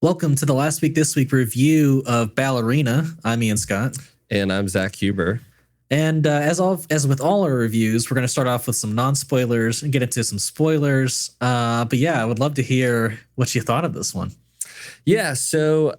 Welcome to the Last Week This Week review of Ballerina. I'm Ian Scott. And I'm Zack Huber. And as with all our reviews, we're going to start off with some non-spoilers and get into some spoilers. But yeah, I would love to hear what you thought of this one. Yeah, so,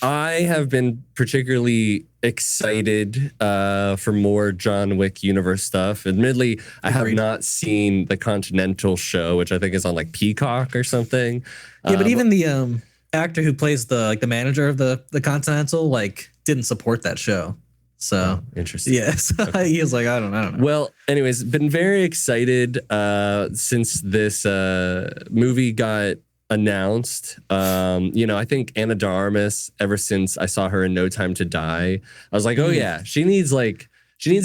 I have been particularly excited for more John Wick universe stuff. Admittedly, I have not seen the Continental show, which I think is on like Peacock or something. Yeah, but even the actor who plays the manager of the Continental didn't support that show. So interesting. Yes, okay. He was like, I don't know. Well, anyways, been very excited since this movie got announced. I think Ana de Armas, ever since I saw her in No Time to Die, I was like, oh yeah, she needs an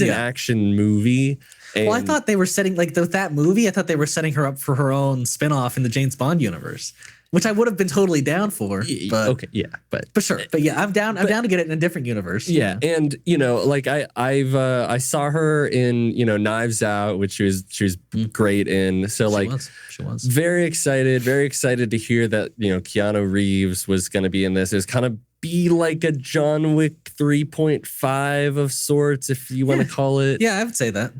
action movie. And well, I thought they were setting with that movie. I thought they were setting her up for her own spinoff in the James Bond universe, which I would have been totally down for. But okay, yeah, but sure, but yeah, I'm down. I'm down to get it in a different universe. Yeah, and I saw her in Knives Out, which she was great in. So she was very excited to hear that Keanu Reeves was going to be in this. It was kind of be like a John Wick 3.5 of sorts, if you want to call it. Yeah, I would say that.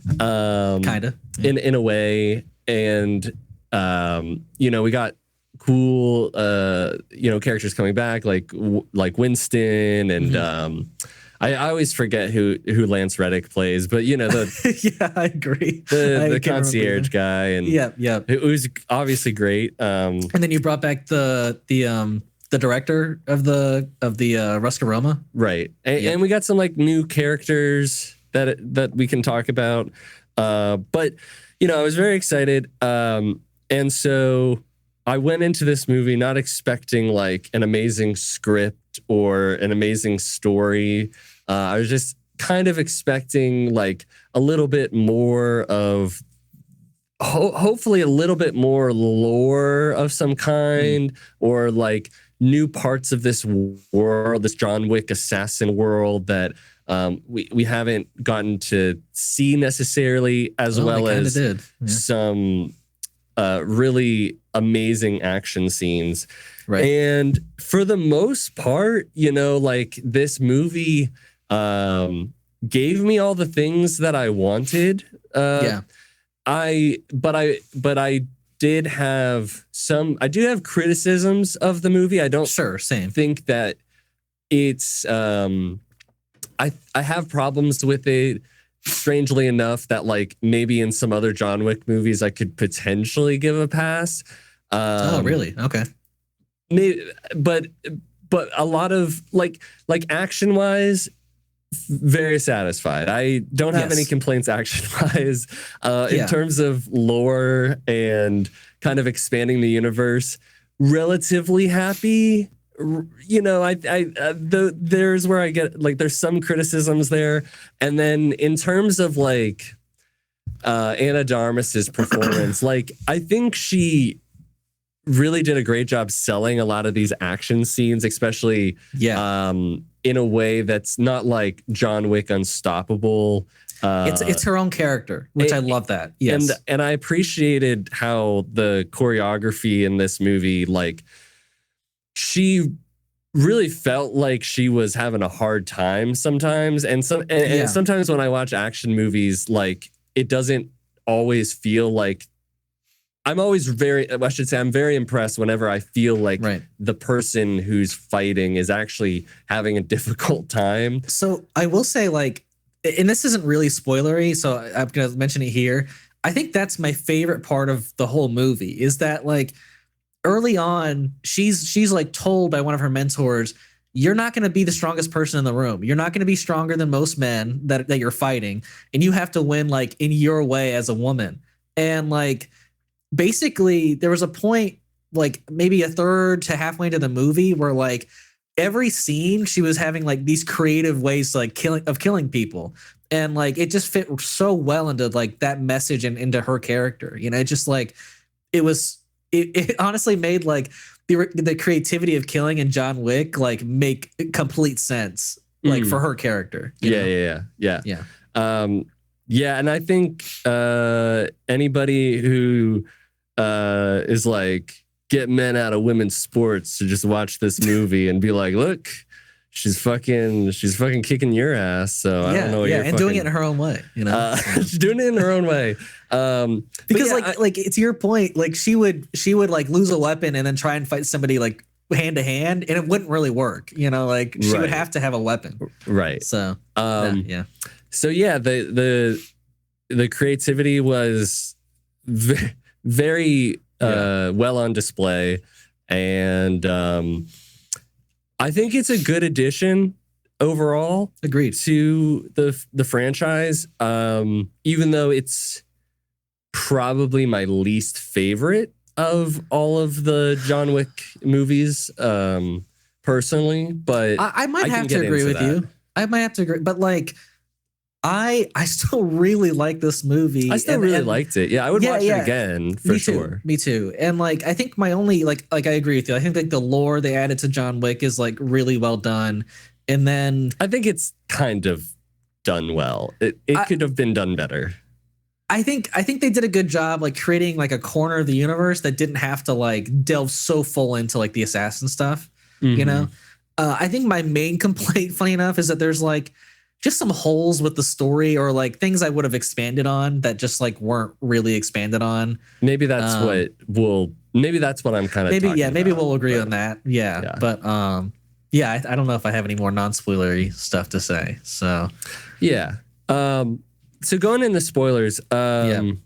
Kind of in a way, and we got cool characters coming back like Winston and I always forget who Lance Reddick plays, but yeah, I agree. The concierge guy, and it was obviously great. And then you brought back the director of the Ruska Roma, right? And we got some new characters that we can talk about. But I was very excited, and so I went into this movie not expecting an amazing script or an amazing story. I was just kind of expecting a little bit more of, hopefully a little bit more lore of some kind, or new parts of this world, this John Wick assassin world that we haven't gotten to see necessarily, as well as some really amazing action scenes. Right. And for the most part, this movie gave me all the things that I wanted. But I do have criticisms of the movie. I don't think that it's I have problems with it. Strangely enough, that maybe in some other John Wick movies I could potentially give a pass. Oh, really? Okay. Maybe, but a lot of action wise, very satisfied. I don't have any complaints action wise. In terms of lore and kind of expanding the universe, relatively happy. There's where I get there's some criticisms there, and then in terms of Ana de Armas's performance, I think she really did a great job selling a lot of these action scenes, especially in a way that's not like John Wick Unstoppable. It's her own character, which I love that. Yes, and I appreciated how the choreography in this movie, she really felt like she was having a hard time sometimes. And sometimes when I watch action movies, it doesn't always feel like I'm very impressed whenever I feel the person who's fighting is actually having a difficult time. So I will say and this isn't really spoilery, so I'm going to mention it here. I think that's my favorite part of the whole movie, is that early on, she's told by one of her mentors, you're not going to be the strongest person in the room. You're not going to be stronger than most men that you're fighting. And you have to win in your way as a woman. And basically there was a point maybe a third to halfway into the movie where every scene she was having these creative ways killing people. And it just fit so well into that message and into her character. It just it honestly made the creativity of killing in John Wick make complete sense for her character. Yeah. And I think anybody who is get men out of women's sports to just watch this movie and be like, look, she's fucking kicking your ass. So I don't know what you're and doing it in her own way, she's doing it in her own way. Because like it's your point, like she would like lose a weapon and then try and fight somebody like hand to hand, and it wouldn't really work, like she would have to have a weapon. Right. So So yeah, the creativity was very well on display, and I think it's a good addition overall. Agreed. To the franchise, even though it's probably my least favorite of all of the John Wick movies, personally. But I might have to agree with you. I might have to agree, but like I still really like this movie. I still really liked it. Yeah, I would watch it again for sure. Me too. And like I think my only like I agree with you. I think like the lore they added to John Wick is like really well done. And then I think it's kind of done well. It could have been done better. I think they did a good job like creating like a corner of the universe that didn't have to like delve so full into like the assassin stuff. I think my main complaint, funny enough, is that there's like just some holes with the story, or like things I would have expanded on that just like weren't really expanded on. Maybe that's maybe that's what I'm kind of maybe we'll agree on that. But I don't know if I have any more non-spoilery stuff to say. So so going into spoilers, so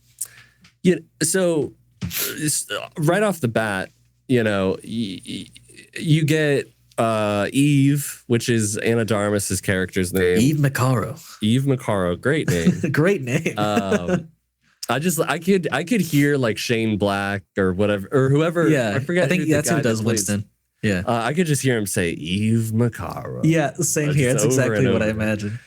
right off the bat, you get Eve, which is Ana de Armas's character's name. Eve Macaro. Great name. Great name. I could hear like Shane Black or whatever, or whoever. I forget. I think that's who does Winston. I could just hear him say Eve Macaro. Yeah, same here. That's exactly what I imagine.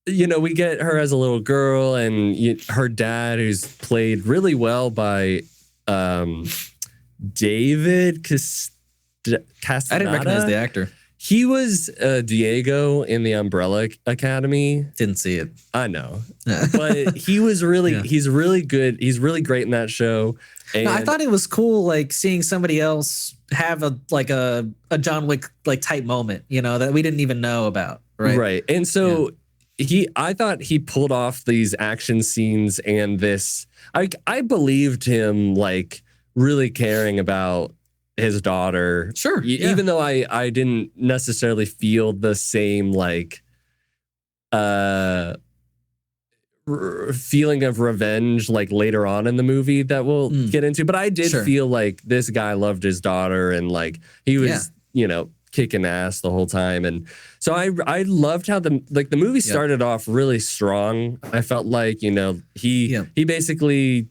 We get her as a little girl, and her dad, who's played really well by David Castaneda. I didn't recognize the actor. He was Diego in the Umbrella Academy. Didn't see it. I know, but he was really he's really good. He's really great in that show. And I thought it was cool, like seeing somebody else have a John Wick like type moment, that we didn't even know about. Right. And so I thought he pulled off these action scenes and this. I believed him like really caring about his daughter. Sure. Even though I didn't necessarily feel the same like feeling of revenge like later on in the movie that we'll get into, but I did feel like this guy loved his daughter, and like he was kicking ass the whole time. And so I loved how the movie started off really strong. I felt like he basically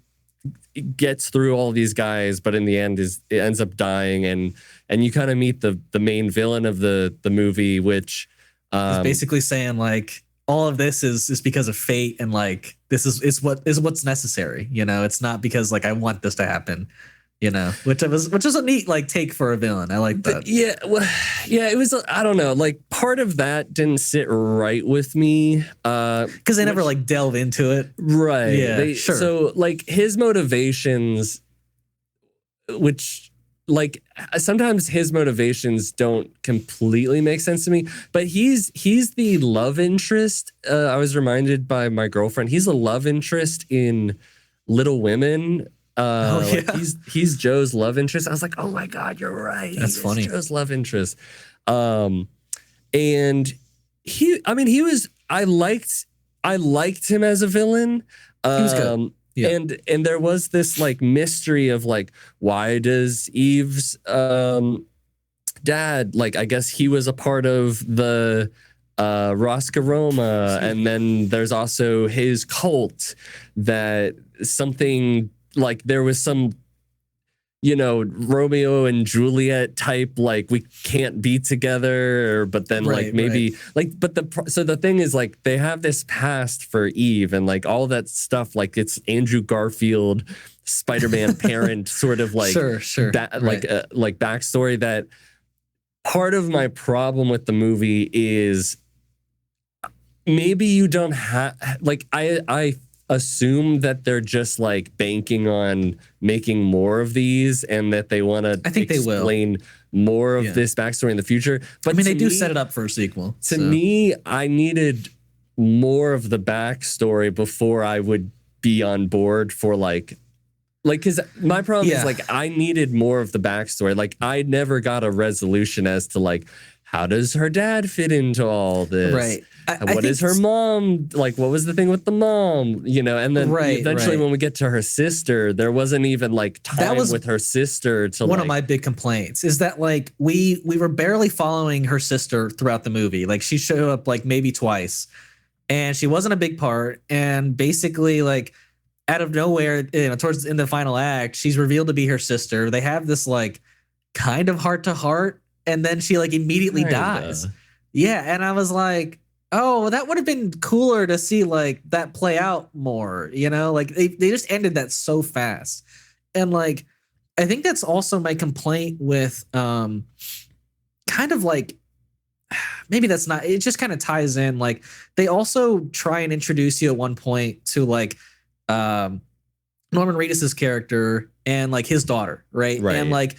gets through all these guys, but in the end it ends up dying, and you kind of meet the main villain of the movie, which is basically saying like all of this is because of fate, and like this is what's necessary. It's not because like I want this to happen. Which was a neat like take for a villain. I like that. It was. I don't know. Like part of that didn't sit right with me because they never like delve into it. Right. Yeah. Sure. So like his motivations, which like sometimes his motivations don't completely make sense to me, but he's the love interest. I was reminded by my girlfriend. He's a love interest in Little Women. He's Joe's love interest. I was like, oh my God, you're right. That's funny. Joe's love interest. And I liked him as a villain. He was good. And there was this like mystery of like, why does Eve's dad, like, I guess he was a part of the Roscaroma, and then there's also his cult that something like there was some Romeo and Juliet type, like we can't be together, but then like maybe like, but so the thing is like they have this past for Eve and like all that stuff, like it's Andrew Garfield, Spider-Man parent sort of like like backstory. That part of my problem with the movie is maybe you don't have like assume that they're just like banking on making more of these and that they want to I think they will. explain more of this backstory in the future. But I mean, they do set it up for a sequel. To me, I needed more of the backstory before I would be on board for like, because my problem is like, I needed more of the backstory. Like, I never got a resolution as to like, how does her dad fit into all this? Right. What is her mom? Like, what was the thing with the mom? You know, and then eventually when we get to her sister, there wasn't even like time with her sister to one of my big complaints is that like we were barely following her sister throughout the movie. Like she showed up like maybe twice and she wasn't a big part. And basically like out of nowhere, you know, towards in the final act, she's revealed to be her sister. They have this like kind of heart to heart. And then she like immediately dies. Yeah. And I was like, oh, that would have been cooler to see like that play out more, you know, like they just ended that so fast. And like, I think that's also my complaint with kind of like, maybe that's not, it just kind of ties in. Like they also try and introduce you at one point to like Norman Reedus's character and like his daughter. Right. And like,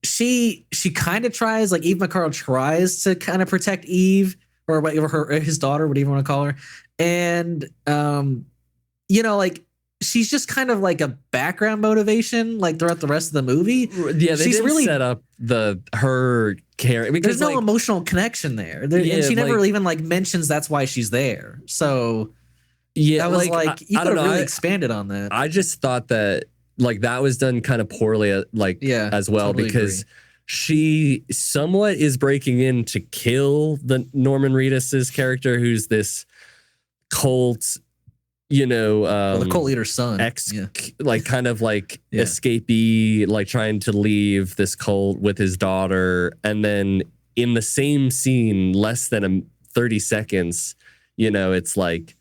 she kind of tries, like Eve McCarl tries to kind of protect Eve or whatever his daughter, whatever you want to call her. And, you know, like she's just kind of like a background motivation, like throughout the rest of the movie. Yeah. She's really set up her character because there's no emotional connection there. And she never even like mentions that's why she's there. So yeah, I was like you could have really expanded on that. I just thought that, like that was done kind of poorly, like as well, totally because she somewhat is breaking in to kill the Norman Reedus's character, who's this cult, you know, the cult leader's son, like kind of like escapee, like trying to leave this cult with his daughter, and then in the same scene, less than 30 seconds, you know, it's like,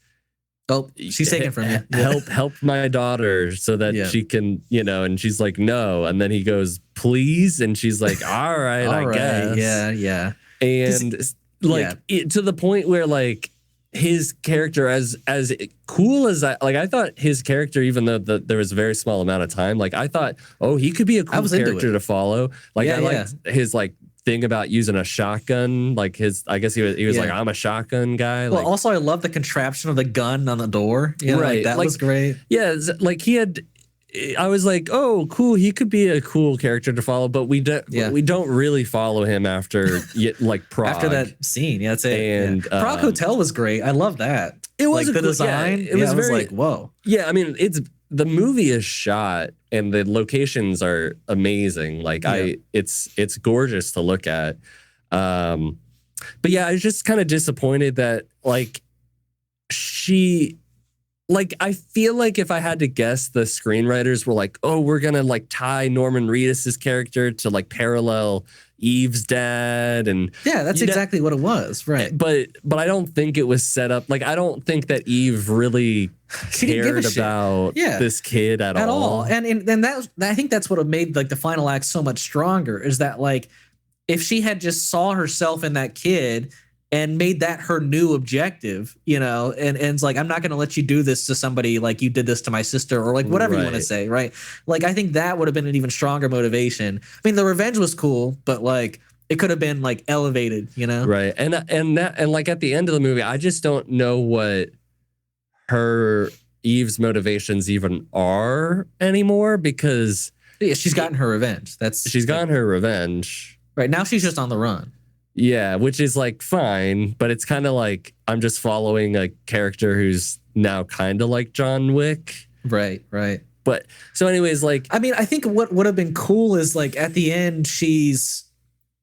oh, she's taken from you. Help my daughter so that she can, you know, and she's like, no. And then he goes, please. And she's like, all right, I guess. Yeah. And like to the point where like his character, as cool as I thought his character, even though there was a very small amount of time, like I thought, oh, he could be a cool character to follow. Like I liked his like thing about using a shotgun, like I guess he was like, I'm a shotgun guy. Well, like, also I love the contraption of the gun on the door. You know, like that was great. Yeah, like I was like, oh, cool. He could be a cool character to follow, but we don't really follow him after like Prague. After that scene, that's it. And Prague Hotel was great. I love that. It was like the design. It was very like whoa. Yeah, I mean, the movie is shot and the locations are amazing. Like it's gorgeous to look at. But yeah, I was just kind of disappointed that like I feel like if I had to guess, the screenwriters were like, oh, we're going to like tie Norman Reedus's character to like parallel Eve's dad. And yeah, that's exactly what it was. Right. But I don't think it was set up. Like, I don't think that Eve really cared about this kid at all. And I think that's what made like the final act so much stronger, is that like, if she had just saw herself in that kid and made that her new objective, you know, and it's like, I'm not going to let you do this to somebody like you did this to my sister, or like whatever you want to say, right? Like, I think that would have been an even stronger motivation. I mean, the revenge was cool, but like it could have been like elevated, you know? Right. And like at the end of the movie, I just don't know what Eve's motivations even are anymore, because she's gotten her revenge. She's gotten her revenge. Right. Now she's just on the run. Yeah, which is like fine, but it's kind of like I'm just following a character who's now kind of like John Wick. Right. But so anyways, like, I mean, I think what would have been cool is like at the end, she's,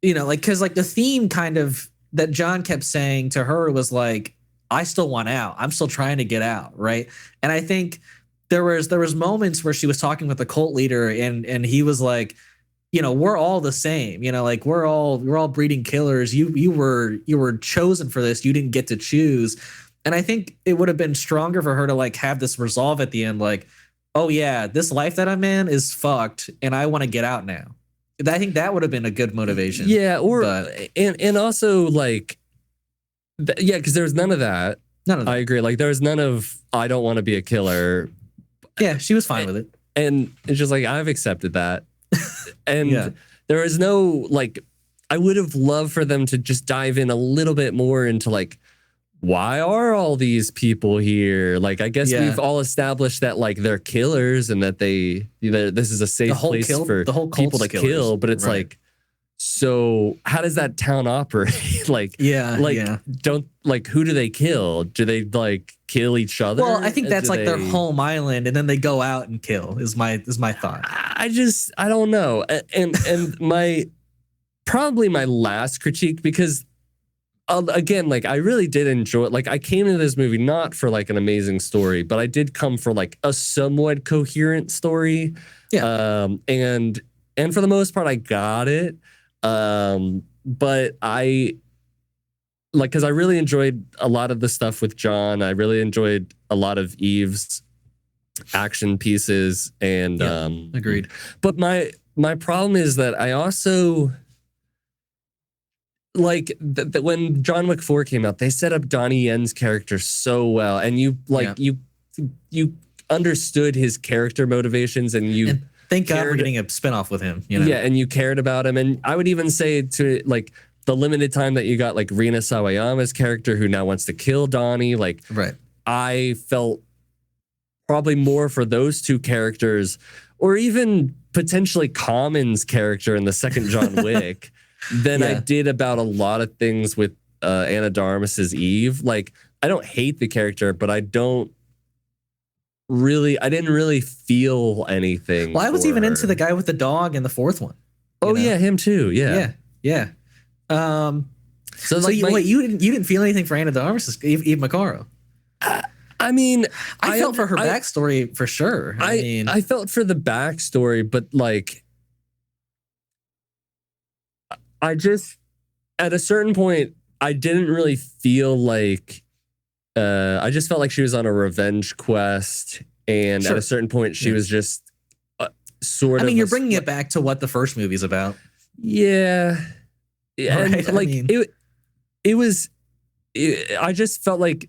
you know, like, because like the theme kind of that John kept saying to her was like, I still want out. I'm still trying to get out. Right. And I think there was moments where she was talking with the cult leader and he was like, you know, we're all the same, you know, like we're all breeding killers. You were chosen for this. You didn't get to choose. And I think it would have been stronger for her to like have this resolve at the end. Like, oh yeah, this life that I'm in is fucked and I want to get out now. I think that would have been a good motivation. Yeah. And also like, yeah, because there was none of that. None of I that. agree. Like there was none of I don't want to be a killer. Yeah, she was fine with it. And it's just like I've accepted that. And Yeah. there is no like I would have loved for them to just dive in a little bit more into like why are all these people here? Like I guess Yeah. we've all established that like they're killers and that this is a safe place for the whole people to cult's killers. kill, but it's Right. like so how does that town operate? Like Yeah. don't like who do they kill? Do they like kill each other? Well, I think that's Do like their they- home island, and then they go out and kill. Is my thought. I don't know. And my probably my last critique because again, like I really did enjoy it. Like I came into this movie not for like an amazing story, but I did come for like a somewhat coherent story. Yeah. And for the most part I got it. But I like because I really enjoyed a lot of the stuff with John. I really enjoyed a lot of Eve's action pieces and Agreed. But my problem is that I also like when John Wick 4 came out, they set up Donnie Yen's character so well, and you understood his character motivations, and thank God we're getting a spinoff with him. You know? Yeah, and you cared about him, and I would even say to like the limited time that you got like Rina Sawayama's character who now wants to kill Donnie, like right. I felt probably more for those two characters, or even potentially Common's character in the second John Wick. Than I did about a lot of things with Ana de Armas's Eve. Like, I don't hate the character, but I didn't really feel anything. Well, I was even into the guy with the dog in the fourth one. Oh, yeah, him too. Yeah. So wait, you didn't feel anything for Ana de Armas's Eve Macaro? I mean, I felt for her backstory for sure. I felt for the backstory, but like, I just, at a certain point, I didn't really feel like, I just felt like she was on a revenge quest. And at a certain point, she was just sort of. I mean, you're bringing it back to what the first movie's about. Yeah. And right? like, I just felt like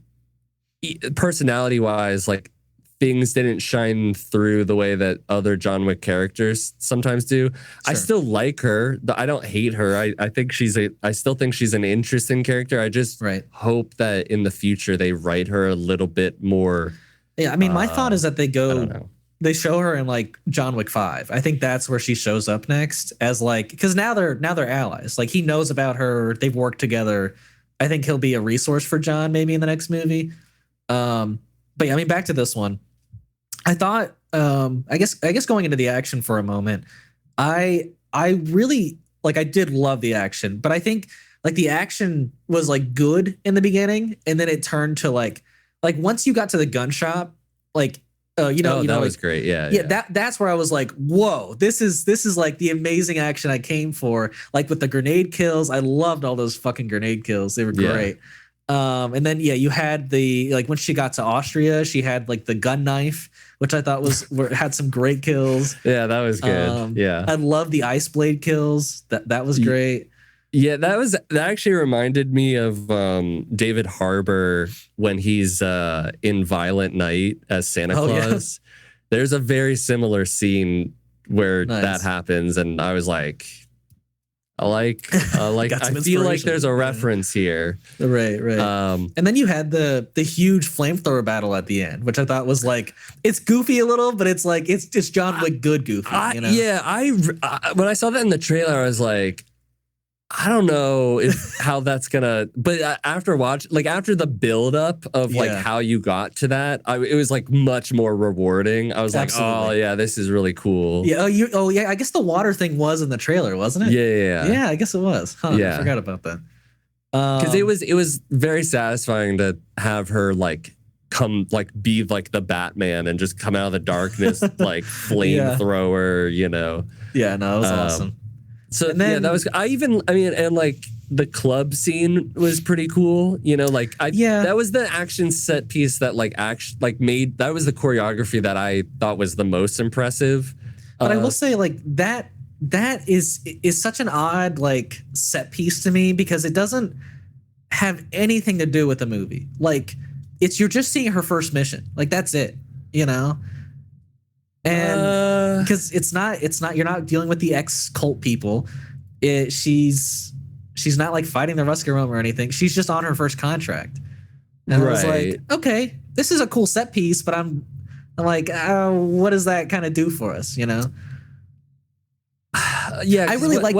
personality wise, like things didn't shine through the way that other John Wick characters sometimes do. Sure. I still like her. I don't hate her. I still think she's an interesting character. I just hope that in the future they write her a little bit more. Yeah, I mean, my thought is that they show her in like John Wick 5. I think that's where she shows up next as like, because now they're allies. Like he knows about her. They've worked together. I think he'll be a resource for John maybe in the next movie. But yeah, I mean, back to this one. I thought, I guess going into the action for a moment, I really like, I did love the action, but I think like the action was like good in the beginning, and then it turned to like once you got to the gun shop, like that was great. That's where I was like, whoa, this is like the amazing action I came for. Like with the grenade kills, I loved all those fucking grenade kills. They were great. And then you had the like when she got to Austria, she had like the gun knife, which I thought had some great kills. Yeah, that was good. I love the ice blade kills. That was great. Yeah, that actually reminded me of David Harbour when he's in Violent Night as Santa Claus. Yeah. There's a very similar scene where that happens, and I was like, I feel like there's a reference here. Right. And then you had the huge flamethrower battle at the end, which I thought was like, it's goofy a little, but it's like it's John Wick good goofy. Yeah, when I saw that in the trailer, I was like, I don't know how that's gonna. But after the build up of like how you got to that, it was like much more rewarding. I was like, oh yeah, this is really cool. Yeah. Oh yeah. I guess the water thing was in the trailer, wasn't it? Yeah. Yeah. I guess it was. Huh, yeah. I forgot about that. Because it was very satisfying to have her like come like be like the Batman and just come out of the darkness like flamethrower. Yeah. No, it was awesome. So that was. And like the club scene was pretty cool. That was the action set piece that made that was the choreography that I thought was the most impressive. But I will say like that is such an odd like set piece to me because it doesn't have anything to do with the movie. Like you're just seeing her first mission. Like that's it, you know? And because it's not you're not dealing with the ex-cult people. She's not like fighting the Ruska or anything. She's just on her first contract. And I was like, okay, this is a cool set piece, but I'm like, what does that kind of do for us, you know? Yeah, I really like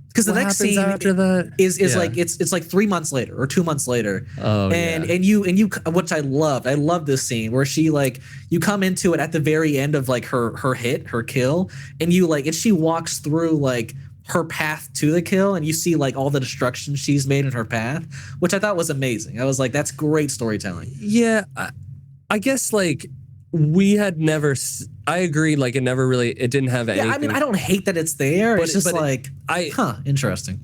because the next scene after that is like it's like 3 months later or 2 months later. Oh, and you which I love this scene where she like you come into it at the very end of like her kill, and you like and she walks through like her path to the kill, and you see like all the destruction she's made in her path, which I thought was amazing. I was like, that's great storytelling. Yeah, I guess like we had never. I agree. Like it didn't have anything. Yeah, I mean, I don't hate that it's there. It's just like, interesting.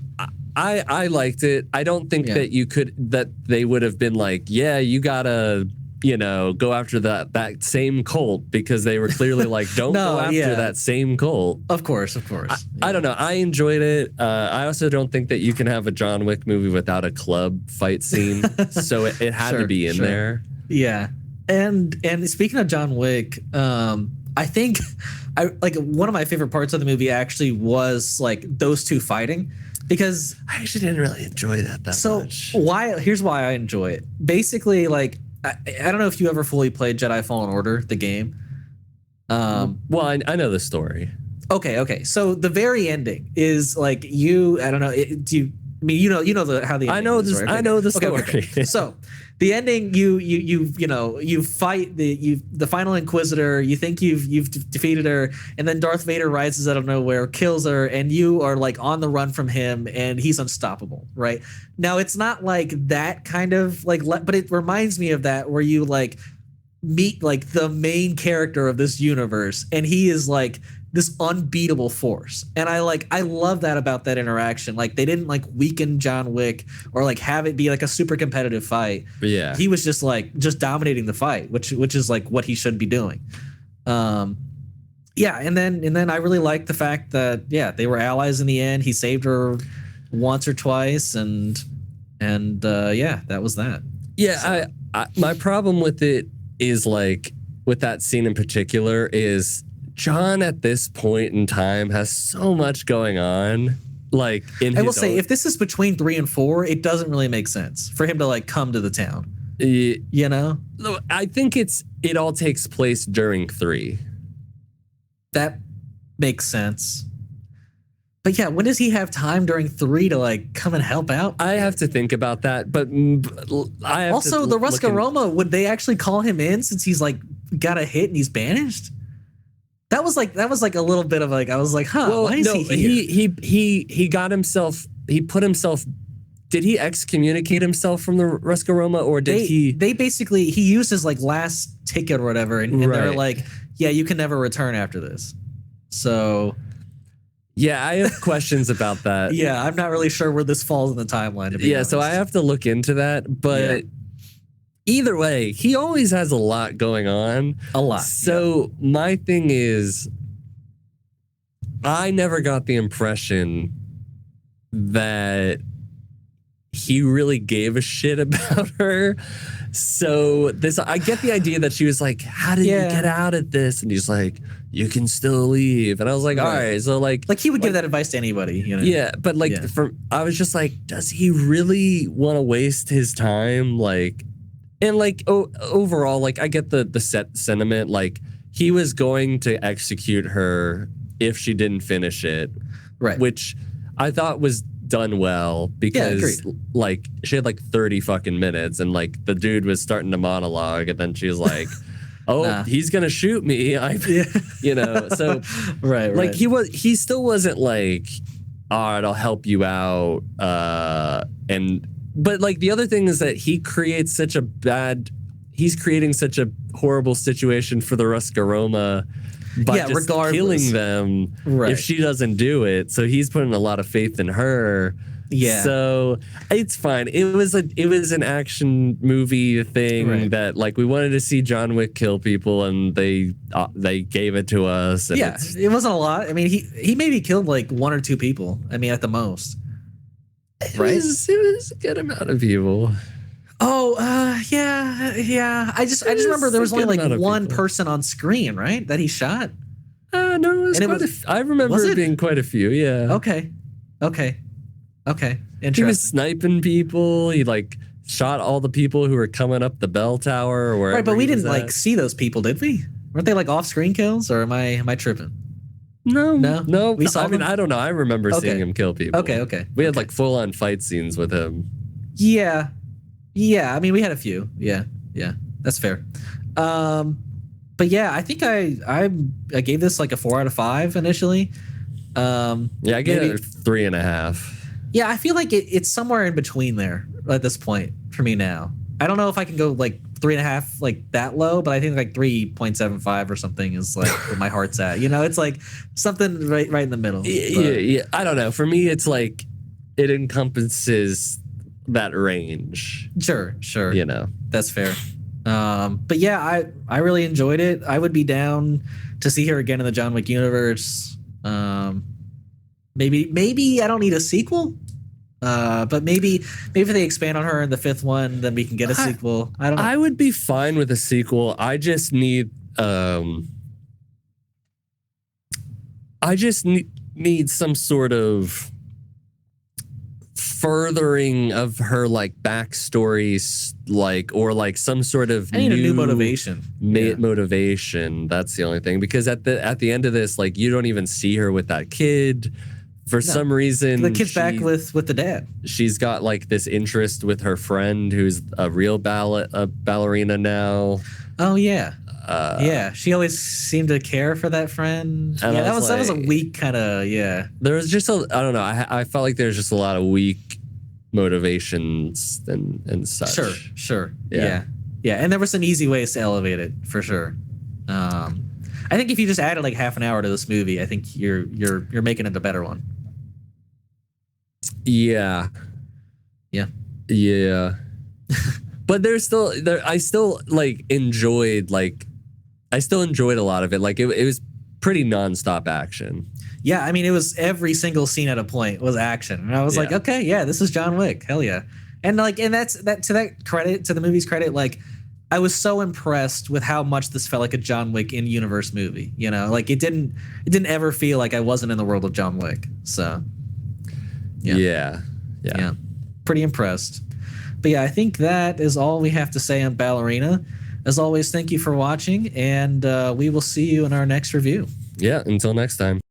I liked it. I don't think that they would have been like, yeah, you gotta, go after that same cult, because they were clearly like, don't go after that same cult. Of course. I don't know. I enjoyed it. I also don't think that you can have a John Wick movie without a club fight scene. So it had to be in there. Yeah. And speaking of John Wick, I think one of my favorite parts of the movie actually was like those two fighting, because I actually didn't really enjoy that much. Here's why I enjoy it. Basically, like I don't know if you ever fully played Jedi Fallen Order, the game. Well, I know the story. Okay. So the very ending is like I don't know. How the ending I know is, this. right? I know the story. Okay. So the ending, you fight the final Inquisitor. You think you've defeated her, and then Darth Vader rises out of nowhere, kills her, and you are like on the run from him, and he's unstoppable. Right now, it's not like that kind of like, but it reminds me of that where you like meet like the main character of this universe, and he is like this unbeatable force. And I love that about that interaction. Like they didn't like weaken John Wick or like have it be like a super competitive fight. But yeah, he was just dominating the fight, which is like what he should be doing. And then I really like the fact that they were allies in the end. He saved her once or twice, and that was that. Yeah, so. I my problem with it is like with that scene in particular is John at this point in time has so much going on. Like I will say, if this is between 3 and 4, it doesn't really make sense for him to like come to the town. I think it all takes place during 3. That makes sense. But yeah, when does he have time during 3 to like come and help out? I have to think about that. But I have also the Ruska Roma, would they actually call him in since he's like got a hit and he's banished? That was like a little bit of like, I was like, why is he here? He got himself, he put himself, did he excommunicate himself from the Ruska Roma, or did they basically, he used his like last ticket or whatever, and they're like, yeah, you can never return after this. So yeah, I have questions about that. Yeah, I'm not really sure where this falls in the timeline, to be honest. So I have to look into that, but either way, he always has a lot going on. A lot. So my thing is, I never got the impression that he really gave a shit about her. So I get the idea that she was like, how did you get out of this? And he's like, you can still leave. And I was like, all right. So like he would give that advice to anybody, Yeah, but I was just like, does he really want to waste his time? And like overall, like I get the set sentiment. Like he was going to execute her if she didn't finish it, right? Which I thought was done well, because like she had like 30 fucking minutes, and like the dude was starting to monologue, and then she was like, "Oh, he's gonna shoot me." So right. Like he still wasn't like, "All right, I'll help you out," But like the other thing is that he's creating such a horrible situation for the Ruska Roma by just killing them if she doesn't do it. So he's putting a lot of faith in her. Yeah. So it's fine. It was an action movie thing that like we wanted to see John Wick kill people, and they gave it to us. And it wasn't a lot. I mean, he maybe killed like 1 or 2 people. I mean, at the most. It was a good amount of people. Oh, yeah. I just remember there was only like one person on screen, right? That he shot. No, it was I remember it being quite a few. Yeah. Okay. Interesting. He was sniping people. He like shot all the people who were coming up the bell tower or wherever. Right, but we didn't like see those people, did we? Weren't they like off-screen kills, or am I tripping? No. We saw them? I don't know. I remember seeing him kill people. Okay. We had like full-on fight scenes with him. Yeah. I mean, we had a few. Yeah. That's fair. But yeah, I think I gave this like a 4 out of 5 initially. Yeah, I gave it 3.5. Yeah, I feel like it's somewhere in between there at this point for me now. I don't know if I can go like 3.5 like that low, but I think like 3.75 or something is like where my heart's at. You know, it's like something right in the middle. Yeah. I don't know. For me, it's like it encompasses that range. Sure. You know, that's fair. But yeah, I really enjoyed it. I would be down to see her again in the John Wick universe. Maybe I don't need a sequel. But maybe if they expand on her in the 5th one, then we can get a sequel. I don't know. I would be fine with a sequel. I just need need some sort of furthering of her like backstories, like, or like some sort of I need a new motivation. Motivation. That's the only thing, because at the end of this, like, you don't even see her with that kid. For some reason, the kid's back with the dad. She's got like this interest with her friend who's a real ballerina now. Oh yeah, She always seemed to care for that friend. Yeah, that was a weak kind of There was just I don't know. I felt like there's just a lot of weak motivations and such. Sure. Yeah. And there were some easy ways to elevate it for sure. I think if you just added like half an hour to this movie, I think you're making it a better one. Yeah. But I still enjoyed a lot of it. Like it was pretty nonstop action. Yeah, I mean, it was every single scene at a point was action, and I was like, okay, yeah, this is John Wick, hell yeah. And that's to the movie's credit, like, I was so impressed with how much this felt like a John Wick in universe movie. You know, like it didn't ever feel like I wasn't in the world of John Wick. So yeah, pretty impressed. But yeah, I think that is all we have to say on Ballerina. As always, thank you for watching, and we will see you in our next review. Yeah, until next time.